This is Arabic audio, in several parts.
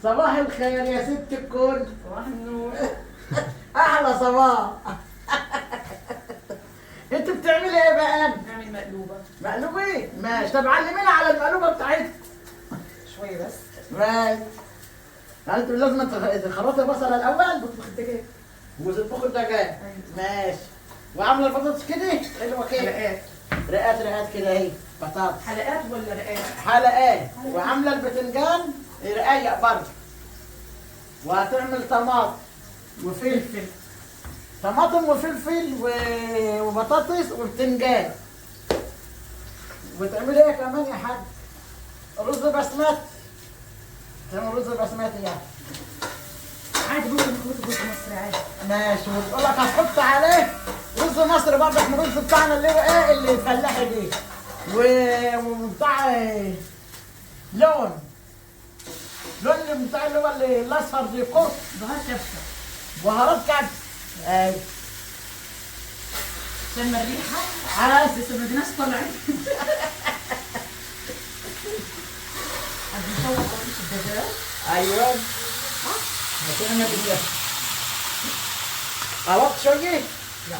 صباح الخير يا ست الكل. صباح النور. احلى صباح. انت بتعملي ايه بقى؟ نعمل مقلوبة. مقلوبة ايه؟ ماشي. طب علمينا على المقلوبة بتاعتك. شوية بس. ماشي. يعني انت لازم تخرطي البصلة الأول بطبخ الدجاج. وتطبخي الدجاج. ماشي. وعاملة البطاطس كده؟ حلوة كده. حلقات. رقات كده اهي بطاطس. حلقات ولا رقات؟ حلقات. وعاملة البتنجان رقايق برضه. وهتعمل طماطم وفلفل. طماطم وفلفل وبطاطس وبتنجان. وتعملي ايه كمان يا حاج؟ رز بسمتي. تعمل رز بسمتي يعني. عادي ممكن نخلط رز مصري عادي. ماشي. وتقول لك هتحط عليه رز مصري برضه. احنا الرز بتاعنا اللي هو ايه اللي الفلاحي دي. وبتاع لون اللي بتاع اللي هو الاصفر دي قرص. بهار كبسة. بهارات كبسه. ايوه. عشان الريحة عايز لسه ما بدناش طالعين. هنشوح طريقة الدجاج. ايوه. هتعمل ايه؟ قربت شويه؟ لا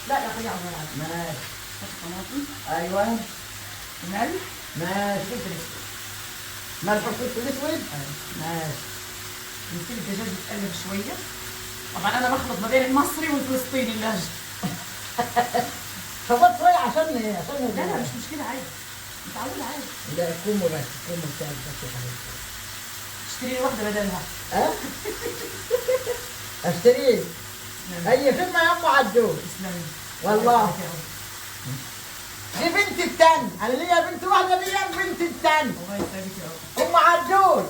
لا خليها على النار. ماشي. حط طماطم. ايوه. ملح. ماشي. فلفل اسود. ملح وفلفل اسود؟ أيوة. ماشي. نسيب الدجاج يتقلب شوية. طبعا أنا بخلط ما بين المصري والفلسطيني اللهجة. خبط شويه عشان لا لا مش مشكلة عادي. متعودة عادي. لا الكم بس. الكم بتاعك بس يا حبيبي. اشتري لي واحدة بدلها. ها؟ اشتريه. هي خدمه يا ام عدول. تسلمي. والله. دي بنت التاني. انا ليا بنت واحده دي بنت التاني. الله يسعدك يا رب. ام عدول.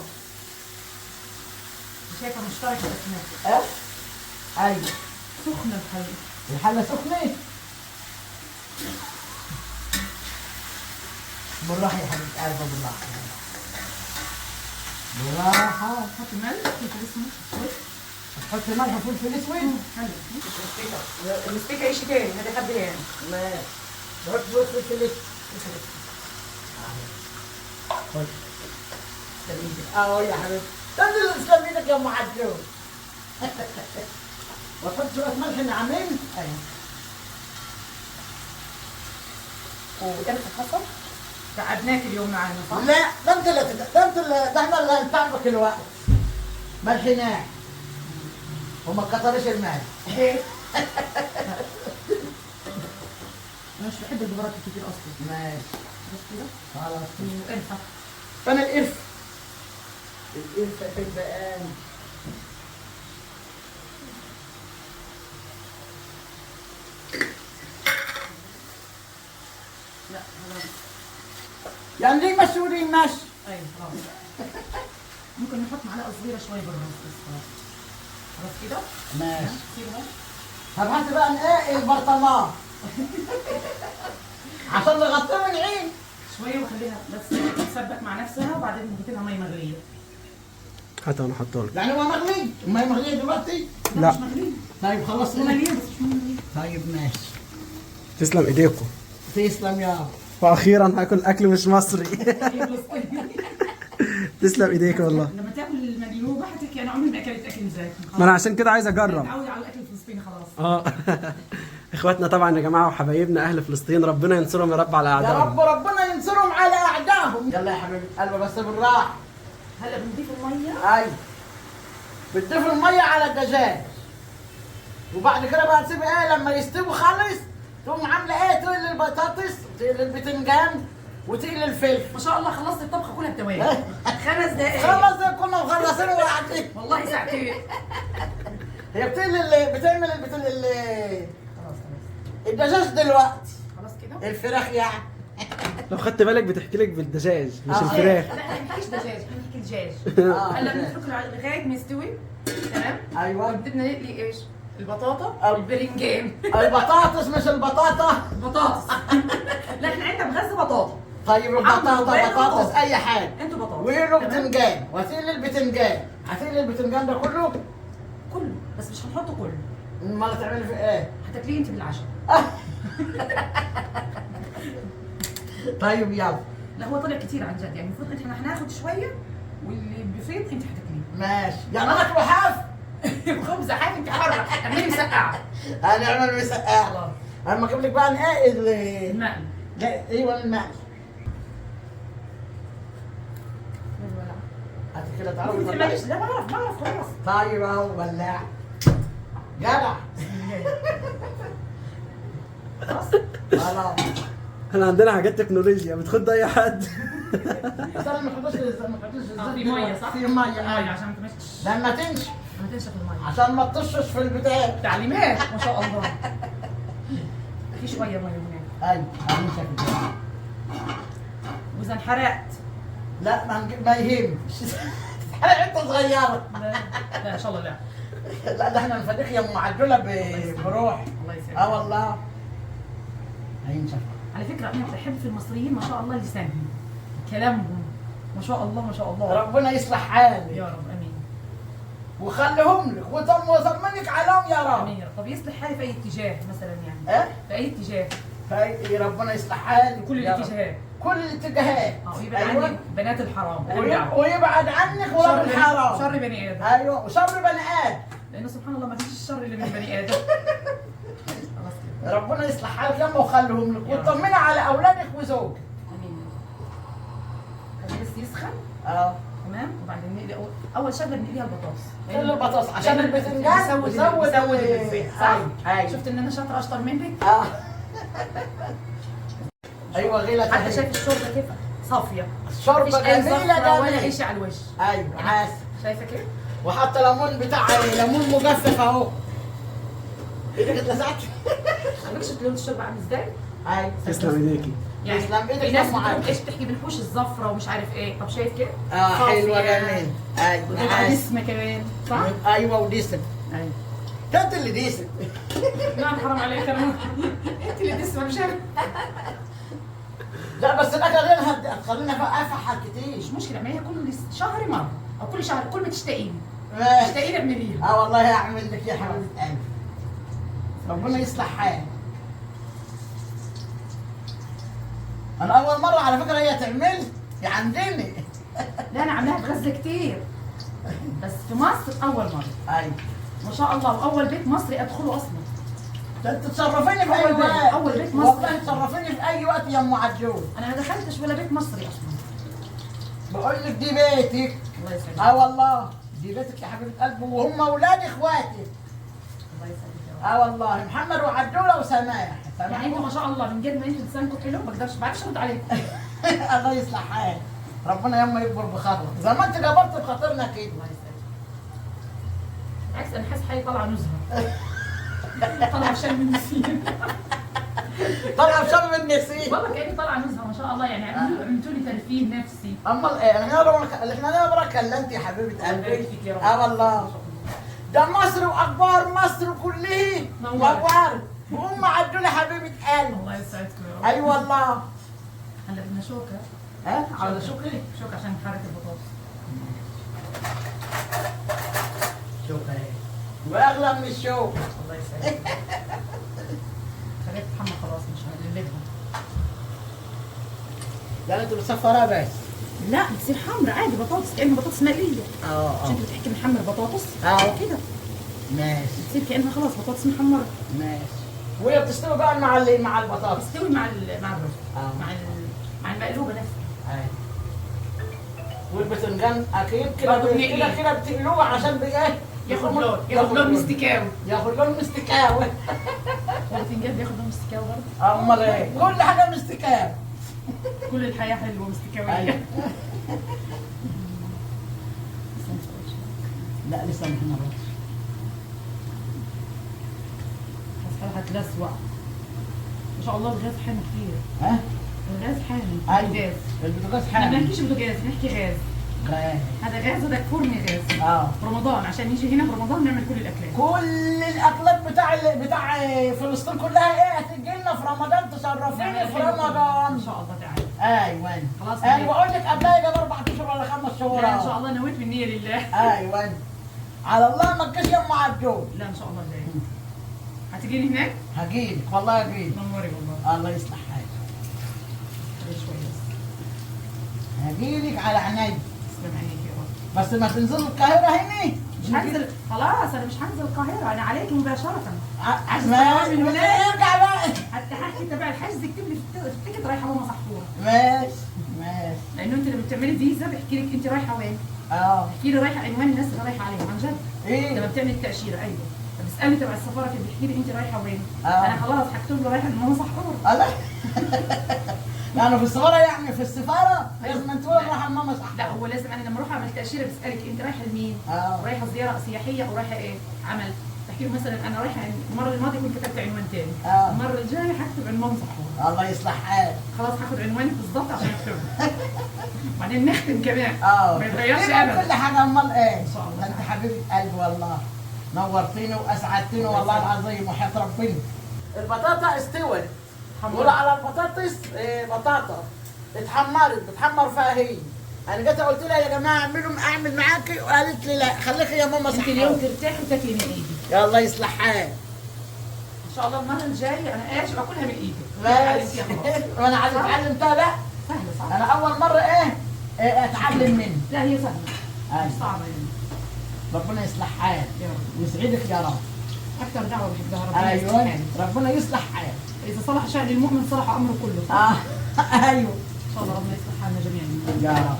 شايفة مشتركة بسمات. ها؟ ايوه. سخنة بحالي. الحله سخنه. بالراحه يا حبيبه قلبي بالراحه. بالراحه. حط ملح فلفل اسود. تحط ملح وفلفل اسود. حلو. الستيكة. الستيكة ايش تاني؟ هذا خبيها يعني. ماشي. تحط فلفل اسود. خد. اهو يا حبيبي. تنزل تسلم ايدك يا ام عدول. وتحط شويه ملح ناعمين. ايوه. وقرفة حصل. تعبناك اليوم معانا صح؟ لا ده احنا اللي هنتعبك الوقت. ملح ناعم. وما تكترش الملح. ايه؟ انا مش بحب البهارات كتير اصلا. ماشي. بس كده. خلاص. وقرفة. فانا القرفه في البقال. لا خلاص. يعني ليه مسؤولين ماشي؟ ايوه خلاص. ممكن نحط معلقة صغيرة شوي بالرز بس خلاص. خلاص كده؟ ماشي. كده. طب هات بقى ايه البرطمان عشان نغطيه ونعين. شوية وخليها بس تسبك مع نفسها وبعدين نحط لها مية مغلية. حتى انا احطه لك. يعني هو مغلي؟ ما هي مغليه دلوقتي؟ لا. مش مغلية. طيب خلاص. مغلية بس مش مغلية. طيب ماشي. تسلم ايديكم. تسلم يا رب. واخيرا هاكل اكل مش مصري. تسلم ايديك والله. لما تاكل المقلوبة هتحكي انا عمري ما اكلت اكل زيك. ما انا عشان كده عايز اجرب. متعودة على الاكل الفلسطيني خلاص. اه. اخواتنا طبعا يا جماعه وحبايبنا اهل فلسطين ربنا ينصرهم يا رب على يا اعدائهم. رب ربنا ينصرهم على اعدائهم. يلا يا حبيبي قلبي بس بالراحه. هلا بنضيف المية. ايوه. بتضيف الميه على الدجاج. وبعد كده بقى تسيب ايه لما يستوي خالص. تقوم عامله ايه؟ تقلي البطاطس وتقلي البتنجان وتقلي الفلفل. ما شاء الله خلصت الطبخة كلها بتوابل. 5 دقايق. خلص ده كنا مخلصين وقاعدين. والله ساعتين. هي بتعمل خلاص الدجاج دلوقتي. خلاص كده. الفراخ يعني. لو خدت بالك بتحكي لك بالدجاج مش آه. الفراخ. لا احنا ما بنحكيش دجاج احنا بنحكي دجاج. آه. هلا بنتركه لغايه ما يستوي. تمام. ايوه. بدنا نقلي ايش؟ البطاطا البرنجان. البطاطس مش البطاطا. بطاطس. لا احنا عندنا بغزه بطاطا. طيب البطاطا بطاطس اي حاجه. انتوا بطاطا. وله بتنجان وهتقلي البتنجان. هتقلي البتنجان ده كله. كله بس مش هنحطه كله. امال هتعملي في ايه؟ هتاكليه انت بالعشاء. طيب يلا. لا هو طلع كتير عن جد يعني المفروض احنا هناخد شويه واللي بفيض انت هتاكليه. ماشي يعني ناكله حاف. خبزه حاف انت حره، اعملي مسقعه. هنعمل مسقعه. خلاص. اما اجيب لك بقى ايه المقلي. لا ايوه المقلي. هات كده تعالى انت ماليش، لا بعرف خلاص. طيب اهو ولاع جدع. خلاص. خلاص احنا عندنا حاجات تكنولوجيا بتخد اي حد. بس انا ما خدوش في ميه صح؟ في ميه ميه عشان ما تمشيش. لما تمشي ما تنشف الميه. عشان ما تطشش في البتاع. تعليمات ما شاء الله. في شويه ميه هناك. ايوه هنمشي البتاع. واذا انحرقت لا ما يهمش. حلقه صغيره. لا ان شاء الله لا. لا ده احنا نفديك يا ام عجوله بروح. الله يسلمك. اه والله هينشف. على فكره انا بحب في المصريين ما شاء الله لسانهم، كلامهم ما شاء الله ما شاء الله. ربنا يصلح حالك يا رب امين. وخليهم لك وطمنك عليهم يا رب. امين يا رب. طب يصلح حالي في اي اتجاه مثلا يعني؟ اه في اي اتجاه؟ ربنا يصلح حالك كل يا رب. الاتجاهات. كل الاتجاهات. ويبعد أيوة. عني بنات الحرام. ويبعد عنك ولاد الحرام. شر بني ادم. ايوه وشر بني ادم. لانه سبحان الله ما فيش الشر الا من بني ادم. خلاص كده. ربنا يصلح حالك يما وخليهم لك يا رب. وطمني على اولادك وزوجك. امين. خليه بس يسخن. اه تمام. وبعدين نقلي اول شغله نقليها البطاطس. كل البطاطس عشان البتنجان بيزود البتنجان صح؟ ايوه شفت ان انا شاطره اشطر منك؟ اه ايوه غيلة حتى شايف الشوربه كيف صافيه. الشوربه مفيش اي جميله زفره ولا جميله. شيء على الوش. ايوه عسل. شايفه كيف؟ وحتى ليمون بتاع ليمون مجفف اهو. ايدك اتلسعت. عندك شفت لون الشوربه عامل ازاي؟ ايوه تسلم ايديكي. يعني تسلم إيدك في ناس يا أم بتقول عادل. ايش بتحكي بنحوش الزفره ومش عارف ايه. طب شايف كيف؟ اه حلوه صافية. جميل. ايوه وتبقى عسل. دسمه كمان صح؟ ايوه وديسم. ايوه. انت اللي ديسم. نعم حرام عليك انا. انت اللي دسمه مش انا. لا بس الاكل غير هتخلينا بقى افحر كتير. مش مشكله ما هي كل شهر مره او كل شهر كل ما تشتاقيني ماشي. تشتاقيني اعمليها. اه والله هعمل لك يا حبيبه قلبي. ربنا يصلح حالك. انا اول مره على فكره هي تعمل عندنا. لا انا عاملاها في غزه كتير بس في مصر اول مره. ايوه ما شاء الله. واول بيت مصري ادخله اصلا. ده انت تشرفيني في اي أول بيت- وقت. أول بيت مصري. والله تشرفيني في اي وقت يا ام عجول. انا ما دخلتش ولا بيت مصري اصلا. بقول لك دي بيتك. الله يسعدك. اه والله دي بيتك يا حبيبه قلبي وهم اولاد اخواتي. الله يسعدك يا رب. اه والله محمد وعجوله وسماح. يعني انتوا ما شاء الله من قد ما انتوا لسانكم حلو ما اقدرش بعرفش ارد عليكم. الله يصلح حالك. ربنا يما يكبر بخاطرك زي ما انت جبرت بخاطرنا كده. الله يسعدك. بالعكس انا حاسس حالي طالعه نزهه. طالعه بشم النسيم. طلع بشرب النسيم. والله كاني طالعه نزهه ما شاء الله. يعني عملتوا لي ترفيه نفسي. اما احنا نبرة كلمت يا حبيبه الله يبارك قلبي. فيك يا رب. اه والله ده مصر واخبار مصر كله نوار وام عجوله حبيبه قلبي. الله يسعدكم يا رب. اي والله. هلا بدنا شوكه. ها على شكري. شوكه عشان نحرك البطاطس. شوف اهي واغلى من الشوك. الله يسعدك. خليها تتحمل خلاص مش هنقلبها. يعني انت بتصفرها بس. لا بتصير حمرا عادي بطاطس كأنها بطاطس مقلية. اه مش انت بتحكي محمر بطاطس؟ اه كده ماشي بتصير كأنها خلاص بطاطس محمرة. ماشي. وهي بتستوي بقى مع البطاطس. تستوي مع مع الرز. آه. مع المقلوبة نفسها. ايوه والبتنجان اكيد كده برضه بنقليه. كده بتقلوه عشان بايه؟ ياخد لون مستكاوي. ياخد لون مستكاوي. والبتنجان بياخد لون مستكاوي برضه. امال ايه؟ كل حاجه مستكاوي. كل الحياة حلوة مستكاوية. ايوه لا لسه ما حمرتش. حاسة هتلسوع. ما شاء الله الغاز حامي كتير. ها؟ الغاز حامي. ايوه الغاز. البوتاجاز احنا ما حامي. بنحكيش بوتاجاز بنحكي غاز. هذا غاز وده فرن غاز. اه رمضان عشان نيجي هنا في رمضان نعمل كل الاكلات. كل الاكلات بتاع فلسطين كلها ايه هتجي لنا في رمضان تشرفيني في رمضان. ان شاء الله تعالى. ايوه خلاص انا بقول لك قبلها يجي 4 اشهر ولا 5 شهور. لا ان شاء الله نويت بالنية لله. ايوه على الله ما تجيش يا ام عبدول. لا ان شاء الله جاي. هتجيني هناك؟ هجيلك والله هجيلك. نوري والله. الله يصلح حالك. شوي بس. هجيلك على عيني. تسلم عينيك يا رب. بس ما تنزل القاهره هنا. مش هنزل خلاص، انا مش هنزل القاهره، انا عليك مباشره. ماشي ارجع بقى. حتى حكي تبع الحجز اكتب لي في التيكت رايحه ماما صحفوره. ماشي ماشي. لانه انت لما بتعملي فيزا بحكي لك انت رايحه وين؟ احكي لي رايحه عنوان الناس اللي رايحه عليهم عن جد. ايه لما بتعمل التاشيره ايوه. بسالني تبع السفاره كده بيحكي لي انت رايحه وين؟ انا خلاص هكتب له رايحه ماما صحفوره. الله. يعني في السفاره، يعني في السفاره لازم تقول رايحه ماما صح. لا هو لازم انا لما اروح اعمل تاشيره بسالك انت رايحه لمين؟ رايحه زياره سياحيه او رايحه ايه؟ عمل. بحكي له مثلا انا رايحه المره الماضيه كنت كتبت عنوان تاني. المره الجايه هكتب عنوان صحفوره. الله يصلح حالك. خلاص هاخد عنوانك بالظبط عشان اكتبه. وبعدين نختم كمان. ما يتغيرش ابدا. كل حاجه امال ايه؟ ان شاء الله. انت حبيبه قلبي والله. نورتيني واسعدتيني والله العظيم وحياة ربنا. البطاطا استوت. نقول على البطاطس بطاطا اتحمرت، بتحمر فيها هي. انا جيت قلت لها يا جماعه اعمل معاكي، وقالت لي لا خليكي يا ماما صحيح. انت اليوم ترتاحي وتاكلي من ايدي. يا الله يصلح حالك. ان شاء الله المره الجايه انا اجي باكلها من ايدك. بس وانا عايز اتعلمتها. لا سهله صح؟ انا اول مره اتعلم منك. لا هي سهله. مش صعبه يعني. ربنا يصلح حالك يا رب ويسعدك يا رب. اكثر دعوه بحبها ربنا يصلح حالك. ربنا يصلح حالك. اذا صلح شأن المؤمن صلح امره كله. ايوه ان شاء الله ربنا يصلح حالنا جميعا يا رب.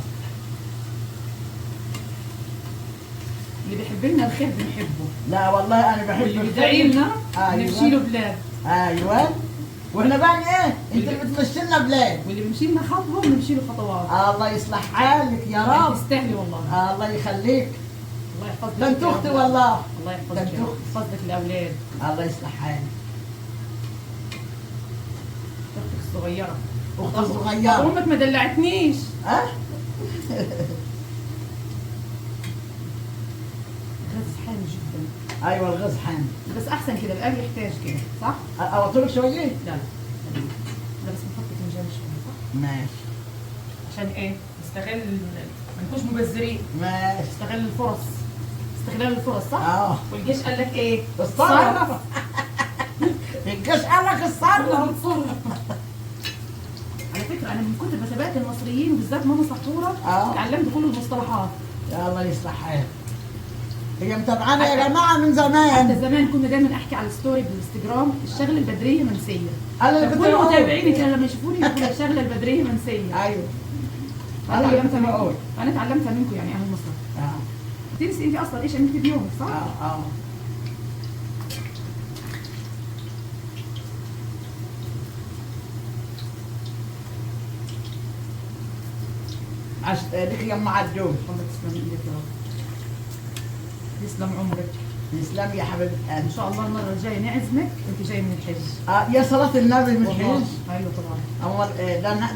اللي بيحب لنا الخير بنحبه. لا والله انا بحب اللي بيدعي لنا نمشي له بلاد. ايوه. واحنا بقى ايه؟ انت اللي بتمشي لنا بلاد. واللي بيمشي لنا خطوه بنمشي له خطوات. الله يصلح حالك يا رب. تستاهلي والله. الله يخليك. الله يحفظك. ده انت اختي والله. الله يحفظك يحفظك الاولاد. الله يصلح حالك. اختك الصغيره. اختك الصغيره. امك ما دلعتنيش. غاز حامي جدا. ايوه الغاز حامي. بس احسن كده القلب يحتاج كده صح؟ اوطلك شويه؟ لا لا بس نحط فنجان شويه صح؟ ماشي. عشان ايه؟ نستغل ما نكونش مبذرين. ماشي. نستغل الفرص. استغلال الفرص صح؟ والجيش قال لك ايه؟ اتصرف. الجيش قال لك اتصرف. على فكره انا من كتر ما تابعت المصريين وبالذات ماما صحفوره اتعلمت كل المصطلحات. يا الله يصلح حالك. هي متابعانا يا جماعه من زمان. حتى زمان كنا دايما احكي على الستوري بالانستجرام الشغله البدريه منسيه. انا اللي كنت كل متابعيني كانوا لما يشوفوني يقولوا الشغله البدريه منسيه. ايوه. انا اتعلمتها منكم يعني اهل مصر. تنسي انت اصلا ايش عملتي بيومك صح؟ لك يا ام عدوم. الله تسلم ايدك يا رب. يسلم عمرك. يسلم يا حبيبتي. ان شاء الله المره الجايه نعزمك وانت جاي من الحج. يا صلاه النبي من الحج. ايوه طبعا. امال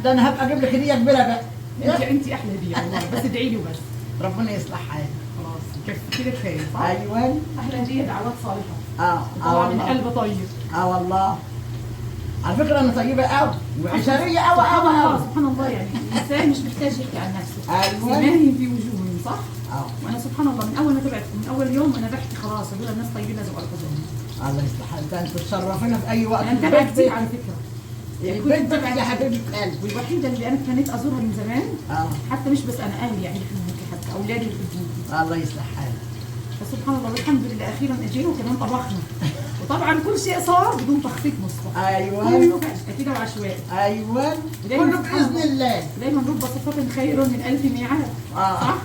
ده انا هبقى اجيب لك هديه كبيره بقى. انت احلى هديه والله بس ادعي لي وبس. ربنا يصلح حالك. خلاص كده كفايه صح؟ ايوه. احلى هديه دعوات صالحه. طبعا من قلب طيب. والله. على فكره انا طيبه قوي وعشريه قوي قوي. سبحان الله يعني الانسان مش محتاج يحكي عن نفسه. ايوه. سيماهم في وجوههم صح؟ وانا سبحان الله من اول ما تبعتكم من اول يوم انا بحكي خلاص اقول الناس طيبين لازم اركضهم. الله يصلح حالك. انتوا تشرفونا في اي وقت. انا متابعه كتير على فكره. البيت بتاعك يا حبيبه قلبي. والوحيده اللي انا كانت ازورها من زمان. حتى مش بس انا اهلي يعني يحبوكي حتى اولادي يحبوكي. الله يصلح حالك. فسبحان الله والحمد لله اخيرا اجينا وكمان طبخنا. وطبعا كل شيء صار بدون تخطيط مسبق. ايوه. كله كده وعشوائي. ايوه. كله باذن الله. دايما رب صفة خير من 1000 ميعاد. صح؟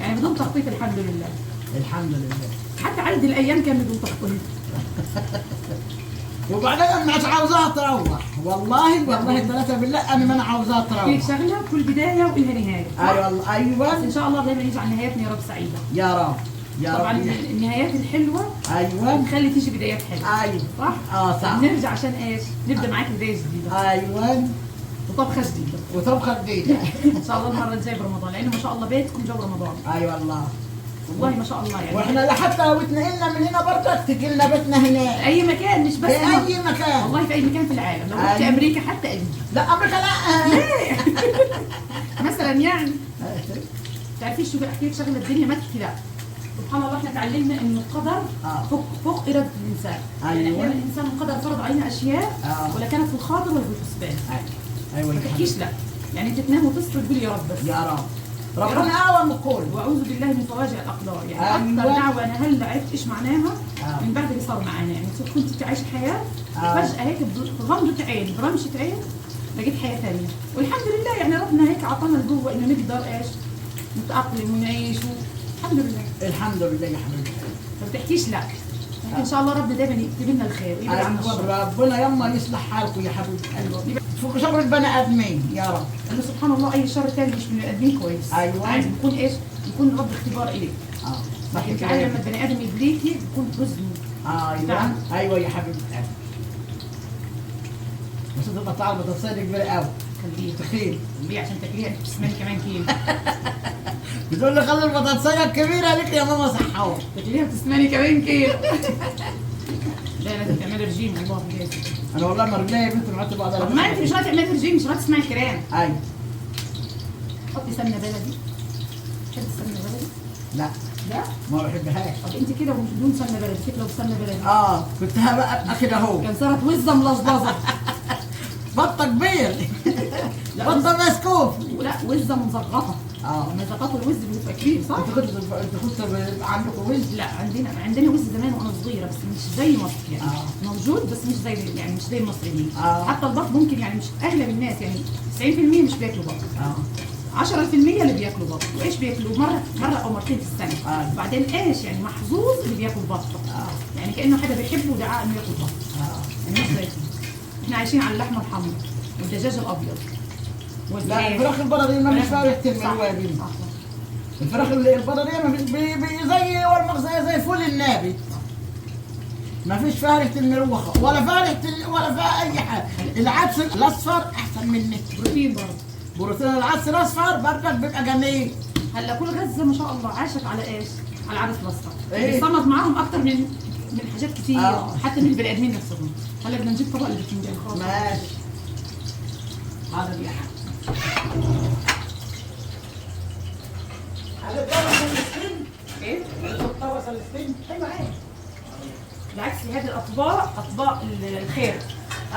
يعني بدون تخطيط الحمد لله. الحمد لله. حتى عدد الايام كان بدون تخطيط. وبعدين انا مش عاوزاها تروح والله 3 بالله انا ما عاوزاها تروح. في شغله كل بدايه ولها نهايه. ايوه. بس ان شاء الله دايما يجعل نهايتنا يا رب سعيده. يا رب. طبعا النهايات الحلوه نخلي تيجي بدايات حلوه. ايوه صح؟ صح. نرجع عشان ايش؟ نبدا معاك بدايه جديده. ايوه. وطبخه جديده. وطبخه جديده. ان شاء الله المره الجايه برمضان لانه ما شاء الله بيتكم جو رمضان. ايوه والله. والله ما شاء الله يعني. واحنا لحتى لو اتنقلنا من هنا برضك تجي لنا بيتنا هناك. اي مكان مش بس في اي مكان. والله في اي مكان في العالم لو رحت امريكا حتى اجي. لا امريكا لا. ليه؟ مثلا يعني تعرفيش شو بحكي لك شغله الدنيا ما تحكي لا. سبحان الله احنا تعلمنا انه القدر فوق اراده الانسان. يعني احيانا الانسان القدر فرض علينا اشياء ولا كانت في الخاطر ولا في الحسبان. ايوه. ما تحكيش لا. يعني انت تنام وتصحى تقول يا رب بس. يا رب. ربنا اعوى من الكل. واعوذ بالله من فواجع الاقدار. يعني أيوة. اكثر دعوه انا هلا عرفت ايش معناها آه. من بعد اللي صار معانا. يعني كنت عايشه حياه فجاه هيك بغمضه عين برمشه عين لقيت حياه ثانيه، والحمد لله يعني ربنا هيك اعطانا القوه انه نقدر ايش نتاقلم ونعيش الحمد لله. الحمد لله يا حبيبتي. ما بتحكيش لا، ان شاء الله ربنا دايما يكتب لنا الخير ويبعد عنا الشر. ربنا يما يصلح حالكم يا حبيبتي. فوق شر البني ادمين يا رب. لانه سبحان الله اي شر ثاني مش بني ادمين كويس. أيوة. عايز بيكون ايش؟ بيكون رب اختبار اليك. صح لكن كده. فعلا لما البني ادم يبليكي بيكون حزن. ايوه ايوه يا حبيبتي. بس انت بتعرف بتصير كبيره قوي. خليه تخيل خليه عشان تاكليها انت بتسمني كمان كيلو. بتقول لي خلي البطاطسيه الكبيره لك يا ماما صحوه. تاكليها بتسمني كمان كيلو. لا لازم تعملي رجيم والله بجد. انا والله ما رجلي بنت معطي بعض. طب ما انت مش هتعملي رجيم، مش هتسمعي الكلام. ايوه. حطي سمنه بلدي. تحبي السمنه بلدي؟ لا لا؟ ما بحبهاش. طب انت كده بدون سمنه بلدي تاكلها بسمنه بلدي. كنت هبقى كده اهو. كان صارت وزه ملظلظه. بطه كبير. بطه مسكوف. لا وزه مزغطه. لما يزغطوا الوز بيبقى كبير صح؟ انت كنت عندكم وز؟ لا عندنا وز زمان وانا صغيره بس مش زي مصر يعني. موجود بس مش زي يعني مش زي المصريين. حتى البط ممكن يعني مش اغلب الناس يعني 90% مش بياكلوا بط. 10% اللي بياكلوا بط، وايش بياكلوا مره او مرتين في السنه. وبعدين ايش يعني محظوظ اللي بياكل بط. يعني كانه حدا بيحبه ودعاه انه ياكل بط. يعني مش زي احنا عايشين على اللحمه الحمراء والدجاج الابيض. لا الفراخ البلديه ما فيش فيها ريحه المروابي. الفراخ البلديه ما فيش زي والمغزى زي فول النابي. ما فيش فيها ريحه المروخه ولا فيها ريحه ولا فيها اي حاجه. العدس الاصفر احسن منك. بروتين برضه. بروتين العدس الاصفر برضك بيبقى جميل. هلا كل غزه ما شاء الله عاشت على ايش؟ على العدس الاصفر. إيه؟ صمد معاهم اكثر من حاجات كثير. حتى من البني ادمين نفسهم. هلا بدنا نجيب طبق البتنجان خلاص. ماشي. هذا يا حبيبي. هذا الطبق الفلسطيني. ايه؟ الطبق الفلسطيني. ايوه عادي. بالعكس هذه اطباق الخير.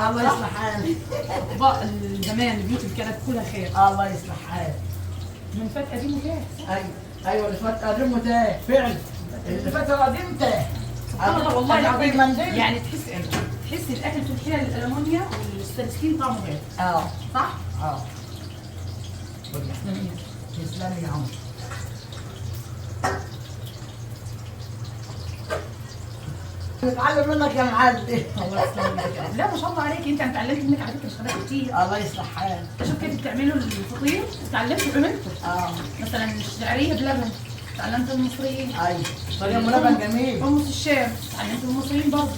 الله يصلح حالك. اطباق زمان البيوت اللي كانت كلها خير. الله يصلح حالك. من فات قديم وتاه. ايوه اللي فات قديم وتاه فعلا. اللي فات قديم تاه. سبحان الله والله العظيم. المنديل. يعني تحسي الاكل في الحلل الالمونيا والستانسكين طعمه غير. صح؟ تسلمي يا عمر. نتعلم منك يا معلم. الله يسلمك. لا ما شاء الله عليك انت اتعلمت منك على فكره شغلات كتير. الله يصلح حالك. شوف كيف بتعملوا الفطير اتعلمت وعملته. مثلا الشعريه بلبن اتعلمت من المصريين. ايوه طريقه لبن جميل. حمص الشام اتعلمت من المصريين برضه.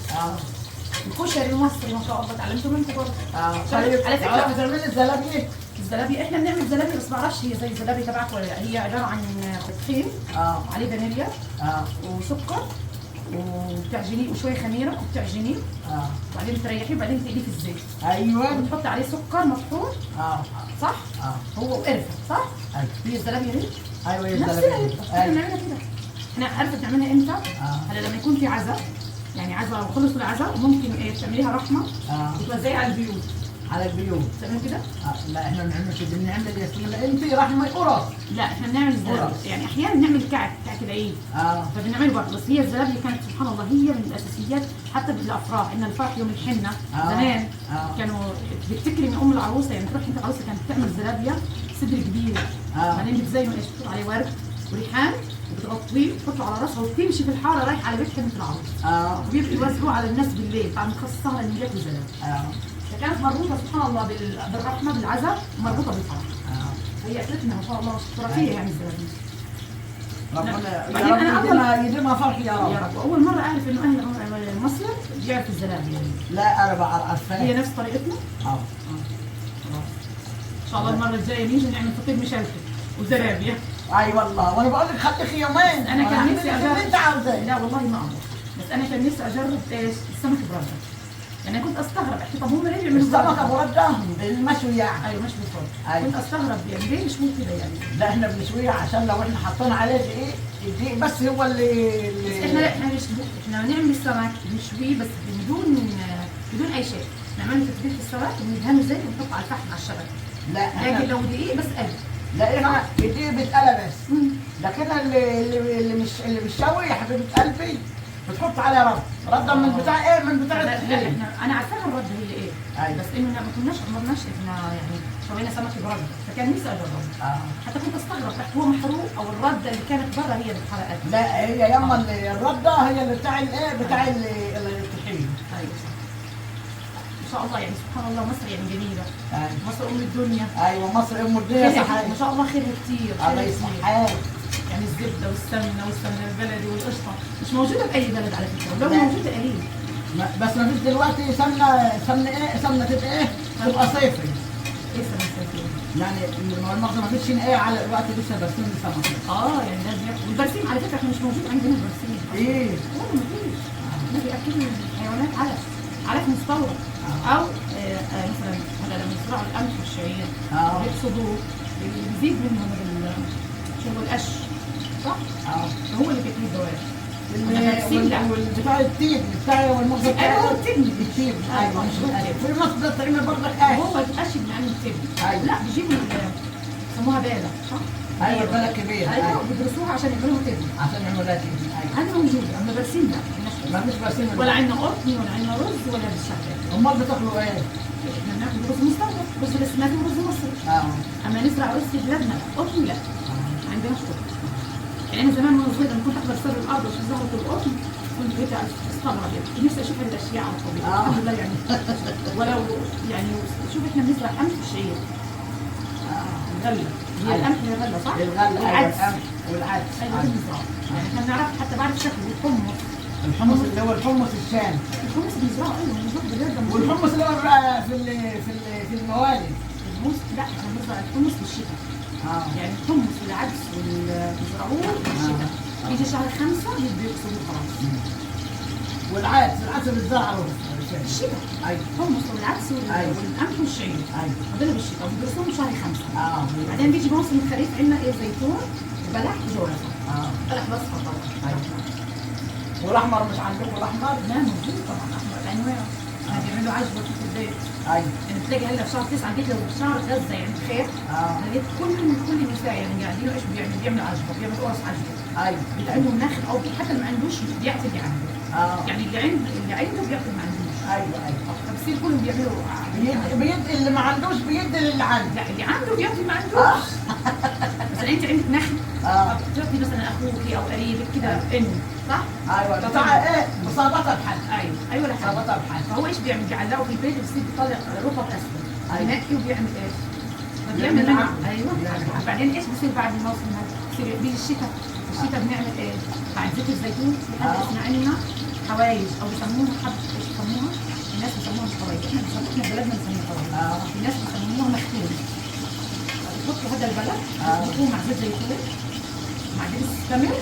الكشري المصري ما شاء الله اتعلمته منكم برضه. على فكره بتعملي الزلابيه. الزلابيه احنا بنعمل زلابيه بس ما بعرفش هي زي الزلابيه تبعك ولا لا. هي عباره عن طحين عليه فانيليا وسكر وبتعجنيه وشويه خميره وبتعجنيه. وبعدين بتريحيه وبعدين تقليه في الزيت. ايوه وبتحط عليه سكر مطحون. صح؟ هو وقرفه صح؟ ايوه هي الزلابيه دي؟ ايوه هي نفسنا الزلابيه. احنا بنعملها كده. احنا عارفه بنعملها امتى؟ هلا لما يكون في عزاء يعني عزاء وخلصوا العزاء ممكن تعمليها رحمه وتوزعيها على البيوت. على البيوت تعمل كده؟ لا احنا ما بنعملش كده. بنعمل يا انت رحمه قرص. لا احنا بنعمل الزلابيه يعني احيانا بنعمل كعك العيد. فبنعمله برضه بس هي الزلابيه كانت سبحان الله هي من الاساسيات حتى بالافراح. ان الفرح يوم الحنه زمان كانوا بتفتكري من ام العروسه يعني تروح انت العروسه كانت تعمل زلابيه صدر كبير. بعدين بتزينوا ايش بتحط عليه ورد وريحان وبتغطيه وتحطه على راسها وبتمشي في الحاره رايح على بيت حنه العروسه. وبيبقوا يوزعوه على الناس بالليل بعد ما تخلص السهره اللي بياكلوا زلابيه. فكانت مربوطه سبحان الله بالرحمه بالعزاء ومربوطه بالفرح. هي اكلتنا ما شاء الله خرافيه يعني الزلابيه. ربنا يديمها فرح يا رب. يا رب. واول مره اعرف انه اهل مصر بيعرفوا الزلابيه يعني. لا انا بعرف. هي نفس طريقتنا؟ خلاص ان شاء الله المره الجايه نيجي نعمل فطير مشلتت وزلابيه. اي والله وانا بقول لك خليك يومين. انا كان نفسي اجرب. انت عاوزاه. لا والله ما اعرف بس انا كان نفسي اجرب ايش السمك برده. يعني كنت استغرب احكي طب هم ليه بيعملوا السمك ابو رده المشوي يعني. ايوه مشوي فرن. كنت استغرب يعني ليه مش كده يعني. لا احنا بنشويه عشان لو احنا حطينا عليه دقيق الدقيق بس هو اللي احنا بنعمل السمك بنشويه بس بدون اي شيء. نعمله تتبيله السمك وندهنه زيت ونحطه على الفحم على الشبكه. لا لكن لو دقيق بس قلي لقينا دي بتقلى بس. لكن اللي مش شوي يا حبيبه قلبي بتحط عليها رده من بتاع ايه، من بتاع لا الطحين. انا عارفاها الرد هي ايه. أيوة. بس انه ما كناش عمرناش احنا يعني شوينا سمك برد، فكان نفسي اجربه. حتى كنت استغرب تحت هو محروق او الرده اللي كانت برا هي اللي اتحرقت. لا هي يما الرده هي اللي بتاع الايه، بتاع الطحين. ايوه ان شاء الله يعني سبحان الله مصر يعني جميله. أيوة. مصر ام الدنيا. ايوه مصر ام الدنيا صحيح. ما شاء الله خيرها كتير. الله يصحها. يعني الزبده والسمنه البلدي والقشطه مش موجوده باي بلد على فكره، ولو لا. موجوده قليل. بس ما فيش دلوقتي سمنه ايه، سمنه تبقى ايه، تبقى صيفي. ايه سمنه صيفيه؟ يعني المؤاخذه ما فيش ايه على الوقت لسه برسيم سمك. يعني ده بياكل والبرسيم على فكره احنا مش موجود عندنا البرسيم. ايه؟ لا ما فيش. احنا بياكلوا الحيوانات علف مستورد. او مثلا هلا لما يزرعوا القمح والشعير بيقصدوه بيزيد منهم شو هو القش صح؟ هو اللي بياكلوا الدواب. والبتاع التين بتاعي والمخزن بتاعي. ايوه التبن. التين ايوه مش القش. في مصر ده تقريبا برضك هو القش اللي عنده التبن. أيوة. لا بيجيبوا يسموها بالة صح؟ ايوه بالة كبيرة. ايوه بيدرسوها عشان يعملوها تبن. عشان يعملوا لها تين. ايوه هذا موجود اما برسيم لا ما فيش برسيم ولا عندنا قطن ولا عندنا رز ولا بالشكل. امال بتاكلوا ايه؟ احنا بناكل رز مستورد، رز بسمتي ورز مصري. اما نزرع رز في بلادنا قطن لا. عندنا قطن. يعني انا زمان وانا صغيره لما كنت احضر سر الارض وفي زهره القطن كنت بقيت استغرب يعني نفسي اشوف هذه الاشياء على الطبيعه. الحمد لله يعني ولو يعني شوف احنا بنزرع قمح وشعير. الغله هي القمح هي الغله صح؟ الغله والعدس. والعدس ايوه بنزرع يعني احنا بنعرف حتى بعرف شكله الحمص اللي هو الحمص الشام. الحمص بنزرعه ايوه بنزرعه بجد. والحمص اللي هو بقى في الموالد. الحمص لا احنا بنزرع الحمص في الشتاء. يعني الحمص والعدس بيزرعوه في الشتاء. يجي شهر 5 بيقصدوه خلاص. والعدس بيتزرع في الشتاء. ايوه الحمص والعدس والقمح والشعير. ايوه هذول بالشتاء وبيدرسوهم شهر 5. بعدين بيجي موسم الخريف عندنا ايه زيتون وبلح وجوافه. بلح بصفر طبعا. والاحمر مش عندكم الاحمر؟ لا موجود طبعا احمر الانواع. بيعملوا عجوه في البيت. ايوه يعني بتلاقي هلا في شهر 9 جيت لو شهر غزه يعني بخير. لقيت كل النساء يعني قاعدين ايش بيعملوا عجوه، بيعملوا قرص عجوه. ايوه بيبقى عندهم ناخل او حتى اللي ما عندوش بيعطي اللي عنده. يعني اللي عنده بيعطي اللي ما عندوش. ايوه فبصير كلهم بيعملوا بيدي اللي ما عندوش بيدي للي عنده. لا اللي عنده بيعطي اللي ما عندوش. مثلا انت عندك نخل بتعطي مثلا اخوك او قريبك كده انه صح؟ ايوه بتاع ايه؟ مصابتها بحد. ايوه لحد مصابتها بحد. فهو ايش بيعمل؟ بيعلقه في البيت بيصير بيطلع رطب اسود. بينكي وبيعمل ايش؟ بيعمل منه ايوه. بعدين ايش بصير بعد الموسم هذا؟ بصير بيجي الشتاء بنعمل ايه؟ بعد زيت الزيتون في حد اسمه عندنا حوايج او بيسموها ايش بيسموها؟ الناس بيسموها مش حوايج، احنا بلدنا بنسميها حوايج. الناس بيسموها مختوم. بتحطوا هذا البلد بتحطوه مع زيت زيتون مع دبس التمر،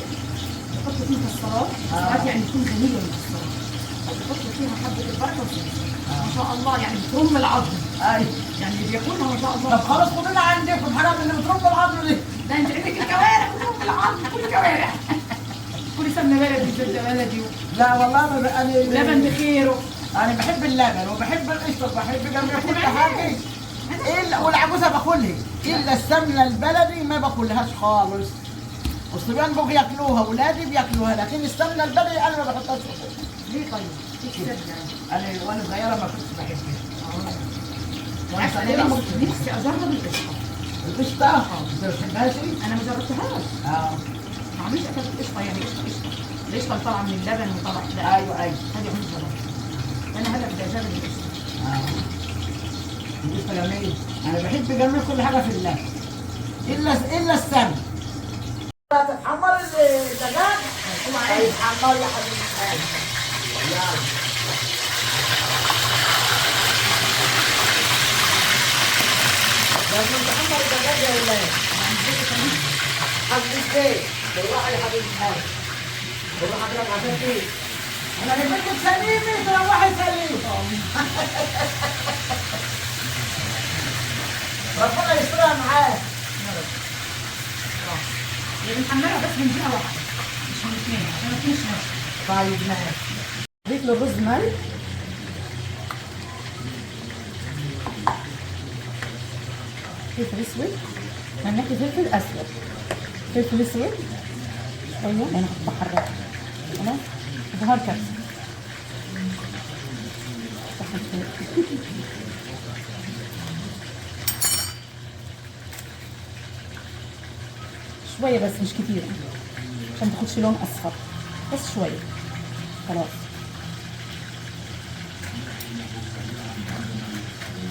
بتحطوا فيه مكسرات، مكسرات يعني تكون غنيه بالمكسرات، بتحطوا فيها حبه البركه وسلسله. ما شاء الله يعني بترم العظم. يعني اللي بياكلها ما شاء الله. طب خلاص خدونا عندكم الحاجات اللي بترم العظم دي. لا انت عندك الكوارع بترم العظم، كل كوارع. كل سمنه بلدي زبده بلدي. لا والله انا لبن بخيره. انا بحب اللبن وبحب القشطه وبحب جنبي كل حاجه. الا والعجوزه باكلها الا السمنه البلدي ما باكلهاش خالص. والصبيان بقوا ياكلوها واولادي بياكلوها، لكن السمنه البلدي انا ما بحطهاش. ليه طيب؟ ليه انا وانا صغيره ما كنتش بحبها. انا نفسي اجرب القشطه. القشطه؟ انت ما بتحبهاش؟ انا ما جربتهاش. ما عمريش اكلت قشطه يعني قشطه. القشطه اللي طالعه من اللبن وطالعه لا. ايوه هذه عمري جربتها. انا هلا بدي اجرب القشطه. القشطه جميل. انا بحب جميل كل حاجه في اللبن الا السمن. تتحمر الدجاج؟ هيتحمر يا حبيبي. لازم تحمر الدجاج يا ولاد. حبيبي الزيت بالراحه يا حبيبي الحاج. بالراحه كده عشان ايه؟ انا جبت سليمي تروحي سليم. ربنا يسترها معاك. يعني بنحمرها بس من جهه واحده مش من اثنين عشان ما تكونش ناشفه. طيب ماشي. ضيف له الرز ملح. فلفل اسود هنحكي فلفل اسود، فلفل اسود شويه انا بحرك خلاص، بهار كبسه شويه بس مش كتير عشان تاخدش لون اصفر، بس شويه خلاص.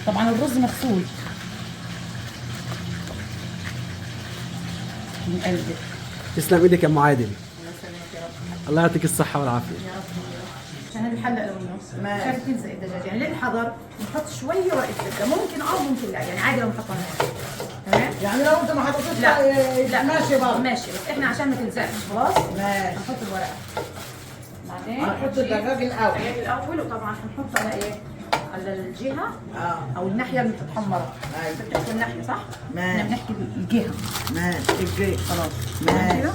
طبعا الرز مغسول من قلبي. تسلم ايدك يا ام عادل، الله يسلمك يا رب. الله يعطيك الصحه والعافيه. يا رب عشان هذه الحلقه لونه خايف تلزق الدجاج، يعني للحضر نحط شويه ورقه زبده، ممكن لا يعني عادي لو حطيناها تمام. يعني لو انت ما حطيتش لا ماشي برضه ماشي، بس احنا عشان ما تلزقش خلاص ماشي. هنحط الورقه بعدين هنحط الدجاج الاول. الدجاج الاول، وطبعا هنحط على ايه؟ على الجهه او الناحيه اللي بتتحمر. ايوه بتحكي الناحيه صح؟ ماشي. احنا بنحكي الجهه. ماشي الجيش خلاص ماشي. كده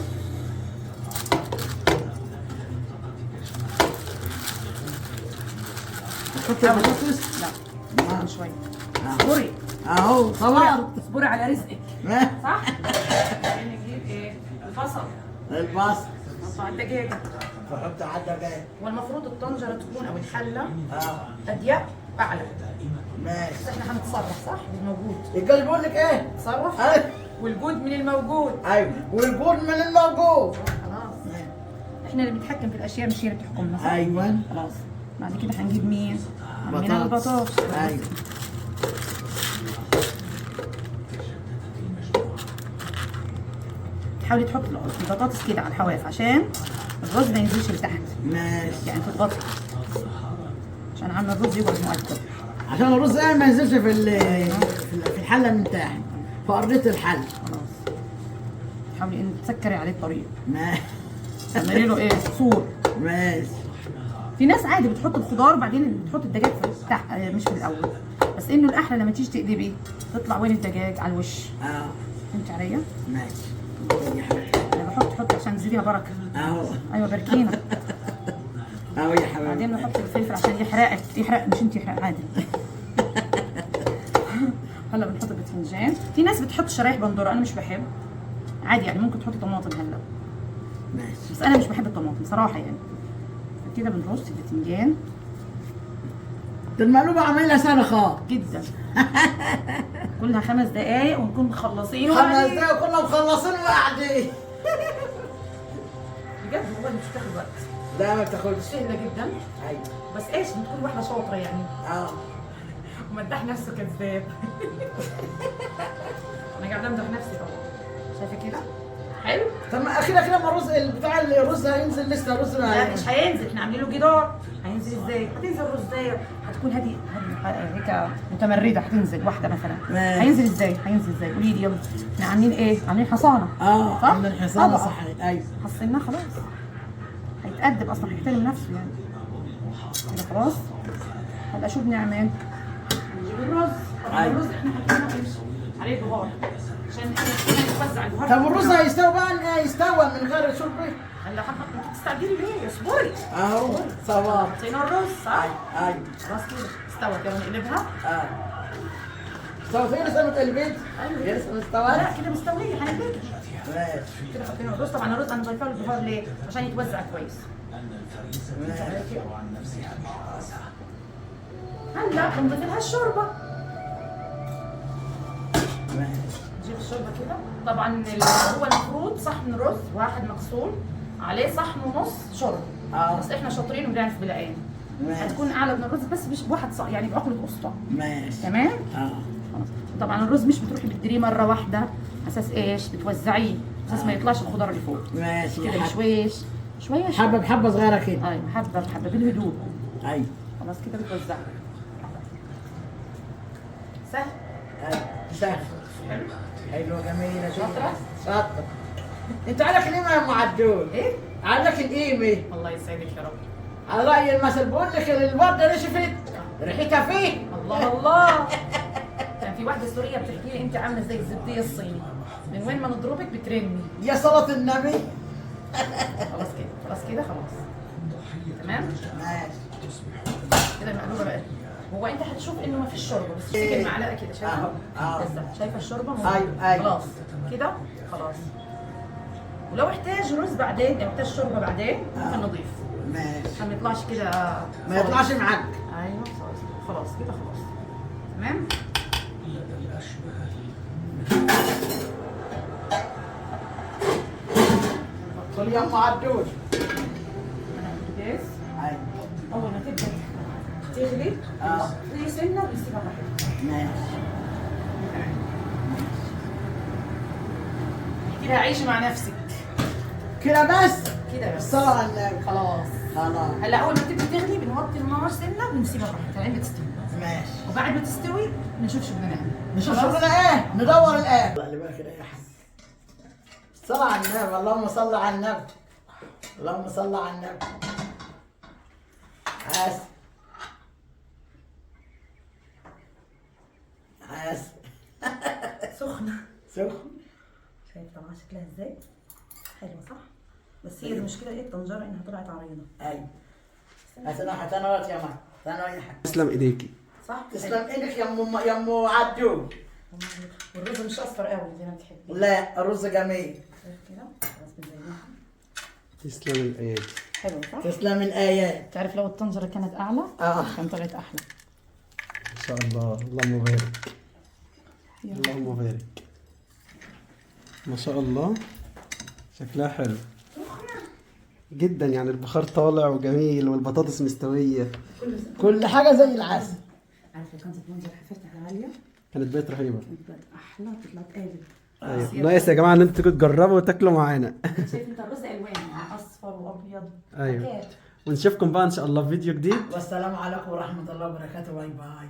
نحط البطاطس. لا شوي اصبري اهو صبر. اصبري على رزقك ماشي. صح؟ بعدين نجيب ايه؟ البصل، البصل نقطع الدجاجه، تحط على الدجاج. والمفروض الطنجره تكون او الحله اه اضيق اعلى، ماشي. بس احنا هنتصرف صح بالموجود. الجاي بيقول لك ايه؟ تصرف ايوه والجود من الموجود. ايوه والبول من الموجود. خلاص احنا اللي بنتحكم في الاشياء مش هي اللي بتحكمنا صح؟ ايوه خلاص بعد كده هنجيب مين؟ من بطاطس. البطاطس. ايوه تحاولي تحطي البطاطس كده على الحواف عشان الرز ما ينزلش لتحت، ماشي. يعني تضغطي عشان عم الرز يقعد مؤدب. عشان الرز ما ينزلش في الحله من تحت في ارضيه الحل. خلاص حاولي ان تسكري عليه الطريق، ماشي تعملي له ايه؟ صور. ماشي. في ناس عادي بتحط الخضار وبعدين بتحط الدجاج في تحت مش في الاول، بس انه الاحلى لما تيجي تقلبي تطلع وين الدجاج على الوش. اه فهمتي عليا؟ ماشي. انا بحط عشان تزيديها بركه. اهو ايوه بركينا. اهو يا حبيبي. بعدين نحط الفلفل عشان يحرق مش انت يحرق عادي. هلا بنحط الباذنجان، في ناس بتحط شرايح بندوره، انا مش بحب. عادي يعني ممكن تحطي طماطم هلا، ماشي. بس انا مش بحب الطماطم صراحه يعني. كده بنرص الباذنجان المقلوبة عاملها سنة خالص جدا. كلها 5 دقايق ونكون مخلصين 5 دقايق كنا مخلصين وقاعدين. بجد والله مش بتاخد وقت، لا ما بتاخدش. سهله جدا. ايوه بس ايش بتكون واحده شاطره يعني، اه ومدح نفسه كذاب. انا قاعده امدح نفسي طبعا. شايفه كده؟ حلو؟ طب ما اخيرا كده ما الرز بتاع الرز هينزل لسه الرز لا مش هينزل، احنا عاملين له جدار. هينزل ازاي؟ هتنزل رزايه هتكون هذه هيك متمرده، هتنزل واحده مثلا. ماشي. هينزل ازاي؟ قولي لي يلا. احنا عاملين ايه؟ عاملين حصانه. صح؟ عاملين حصانه طبعا. صح. ايوه حصلناه خلاص. هيتأدب اصلا، هيحترم نفسه يعني. كده خلاص. هلا شو بنعمل؟ نجيب الرز. طبعا الرز احنا حطينا ايش؟ عليه بهار عشان احنا نوزع البهار. طب الرز هيستوي بقى يستوى من غير شرب. هلا انت تستعجلي ليه؟ اصبري. اهو صواب. حطينا الرز صح؟ ايوه خلاص كده استوت، يلا نقلبها. استوت هي لسه متقلبين. ايوه لسه مستوى. لا كده مستويه هنقلبها. ماشي كده حطينا الرز. طبعا الرز انا ضايفه له البهار ليه؟ عشان يتوزع كويس. هلا بنضيف لها الشوربه. نجيب الشوربه كده. طبعا هو المفروض صحن رز واحد مغسول عليه صحن ونص شوربه. بس احنا شاطرين وبنعرف بالعين. هتكون اعلى من الرز بس مش بواحد صح يعني بعقله قسطه. ماشي تمام؟ خلاص. طبعا الرز مش بتروحي بتديريه مره واحده، اساس ايش؟ بتوزعيه اساس ما يطلعش الخضار اللي فوق. ماشي كده بشويش شويه حبه بحبه صغيره كده. ايوه حبه بحبه بالهدوء. ايوه خلاص كده بتوزعها. سهل. سهل. حلو. حلوه جميله. شاطره. شاطره. انت عندك القيمه يا ام عدول. ايه؟ عندك القيمه. الله يسعدك يا رب. على راي المثل بقول لك الورده نشفت ريحتها فيه. الله الله. كان في واحده سوريه بتحكي لي انت عامله زي الزبديه الصيني، من وين ما نضربك بترني. يا صلاه النبي. خلاص كده خلاص. تمام؟ ماشي. كده المقلوبه بقت هو انت هتشوف انه ما فيش شوربه، بس تمسك المعلقه كده شايفه؟ بالظبط، شايفه الشوربه؟ ايوه خلاص كده خلاص. ولو احتاج رز بعدين او احتاج شوربه بعدين ممكن نضيف. ماشي. عشان ما يطلعش كده ما يطلعش معاك. ايوه خلاص كده خلاص. تمام؟ كل يوم عدول. البوتاجاز ايوه. اول ما تبدا تغلي هي سنه بنسيبها راحتها. ماشي. كده عيشي مع نفسك كده بس. كده بس. الصلاة على النبي. خلاص. هلا اول ما تبدا تغلي بنوطي النار سنه بنسيبها راحتها لين تستوي. ماشي. وبعد ما تستوي بنشوف شو بدنا نعمل. نشوف شغلنا ايه؟ ندور الايه؟ الله اللي بالك يا حسن. الصلاة على النبي، اللهم صل على النبي. اللهم صل على النبي. عاس. سخنه. سخن. شايف طلع شكلها ازاي؟ حلوه صح؟ بس هي المشكله ايه الطنجره انها طلعت عريضه. ايوه. هتنورت يا مان. تنور يا حاج. تسلم ايديكي. صح؟ تسلم ايدك يا ام عدول. والرز مش اصفر قوي زي ما بتحبي. لا الرز جميل. شايف كده؟ خلاص بنزينها. تسلم الايادي. حلو صح؟ تسلم الايات. تعرف لو الطنجره كانت اعلى كان طلعت احلى. ما شاء الله، اللهم بارك. اللهم بارك. ما شاء الله، شكلها حلو جدا، يعني البخار طالع وجميل والبطاطس مستويه، كل حاجه زي العسل. عارف لو كانت الطنجره حفتها عاليه كانت بقت رهيبه. كانت بقت احلى طلعت قالب. ايوه ناقص يا جماعه ان انتوا تجربوا وتاكلوا معانا. شايف انت الرز الوان يعني اصفر وابيض. ايوه ونشوفكم بقى ان شاء الله في فيديو جديد. والسلام عليكم ورحمه الله وبركاته. باي باي.